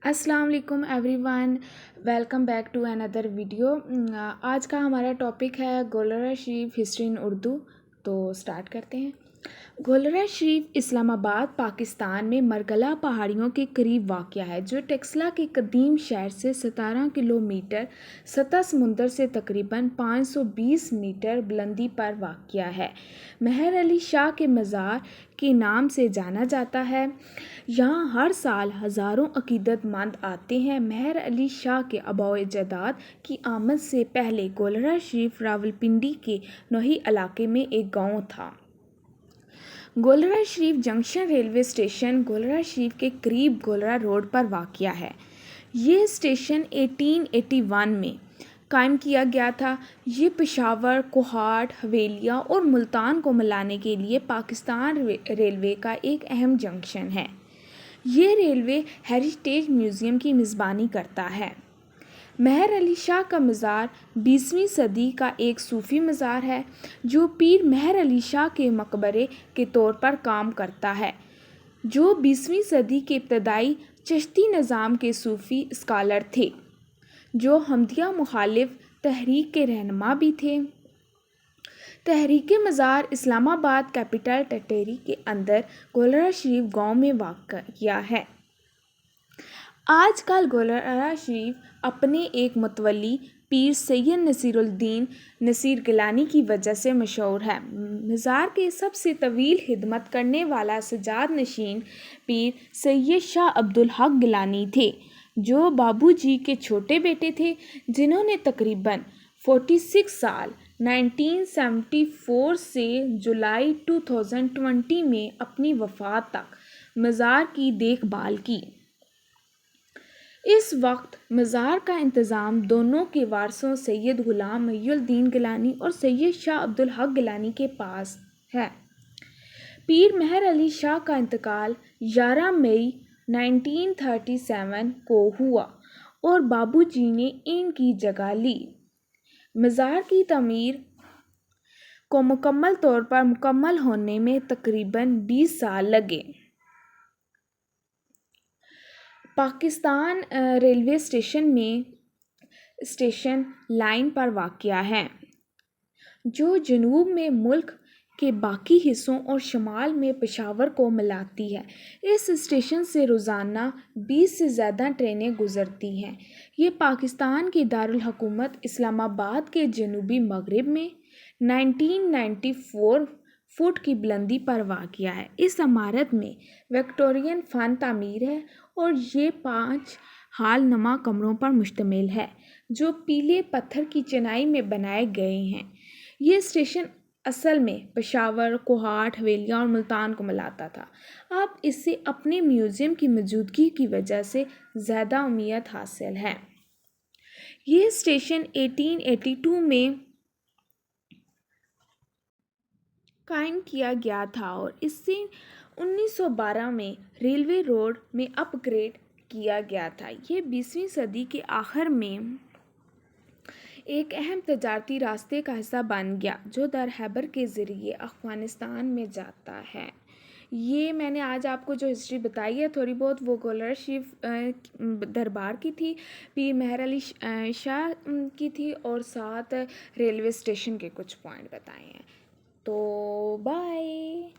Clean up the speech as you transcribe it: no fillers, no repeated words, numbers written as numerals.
अस्सलाम वालेकुम everyone, welcome back to another video. आज का हमारा टॉपिक है गोलरा शरीफ हिस्ट्री इन उर्दू। तो स्टार्ट करते हैं। गोलरा शरीफ इस्लामाबाद पाकिस्तान में मरगला पहाड़ियों के करीब वाक़या है, जो टेक्सला के कदीम शहर से 17 किलोमीटर सतह समुंदर से तकरीबन 520 मीटर बुलंदी पर वाक़या है। मेहर अली शाह के मज़ार के नाम से जाना जाता है। यहाँ हर साल हज़ारों अकीदतमंद आते हैं। मेहर अली शाह के आबाओ-ए-अजदाद की आमद से पहले गोलरा शरीफ रावलपिंडी के नोही इलाके में एक गाँव था। गोलरा शरीफ जंक्शन रेलवे स्टेशन गोलरा शरीफ के करीब गोलरा रोड पर वाक़या है। ये स्टेशन 1881 में कायम किया गया था। ये पेशावर, कोहाट, हवेलिया और मुल्तान को मिलाने के लिए पाकिस्तान रेलवे का एक अहम जंक्शन है। ये रेलवे हेरिटेज म्यूज़ियम की मेज़बानी करता है। मेहर अली शाह का मज़ार 20वीं सदी का एक सूफ़ी मज़ार है, जो पीर मेहर अली शाह के मकबरे के तौर पर काम करता है, जो 20वीं सदी के इब्तदाई चिश्ती निज़ाम के सूफ़ी स्कॉलर थे, जो हमदिया मुखालिफ तहरीक के रहनुमा भी थे। तहरीक मज़ार इस्लामाबाद कैपिटल टेरिटरी के अंदर गोलरा शरीफ गाँव में वाक़या है। आजकल गोलरा शरीफ अपने एक मुतवल्ली पीर सैयद नसीरुद्दीन नसीर गिलानी की वजह से मशहूर है। मज़ार के सबसे तवील खिदमत करने वाला सजाद नशीन पीर सैयद शाह अब्दुल हक गिलानी थे, जो बाबू जी के छोटे बेटे थे, जिन्होंने तकरीबन 46 साल 1974 से जुलाई 2020 में अपनी वफ़ात तक मज़ार की देखभाल की। इस वक्त मज़ार का इंतज़ाम दोनों के वारसों सैयद ग़ुलाम मुहीउद्दीन गिलानी और सैयद शाह अब्दुल हक गिलानी के पास है। पीर मेहर अली शाह का इंतकाल 11 मई 1937 को हुआ और बाबू जी ने इनकी जगह ली। मज़ार की तमीर को मुकम्मल तौर पर मुकम्मल होने में तकरीबन 20 साल लगे। पाकिस्तान रेलवे स्टेशन लाइन पर वाक़या है, जो जनूब में मुल्क के बाकी हिस्सों और शमाल में पेशावर को मिलाती है। इस स्टेशन से रोज़ाना 20 से ज़्यादा ट्रेनें गुज़रती हैं। ये पाकिस्तान की दारुल हुकूमत इस्लामाबाद के जनूबी मगरिब में 1994 फुट की बुलंदी पर वाक़या है। इस इमारत में विक्टोरियन फ़न तामीर है और ये 5 हाल नुमा कमरों पर मुश्तमिल है, जो पीले पत्थर की चिनाई में बनाए गए हैं। ये स्टेशन असल में पेशावर, कोहाट, हवेलिया और मुल्तान को मिलाता था। अब इससे अपने म्यूज़ियम की मौजूदगी की वजह से ज़्यादा अहमियत हासिल है। ये स्टेशन 1882 में कायम किया गया था और इससे 1912 में रेलवे रोड में अपग्रेड किया गया था। ये 20वीं सदी के आखिर में एक अहम तजारती रास्ते का हिस्सा बन गया, जो दर खैबर के ज़रिए अफ़गानिस्तान में जाता है। ये मैंने आज आपको जो हिस्ट्री बताई है थोड़ी बहुत, वो गोलरा शरीफ दरबार की थी, पीर मेहर अली शाह की थी, और साथ रेलवे स्टेशन के कुछ पॉइंट बताए हैं। तो बाय।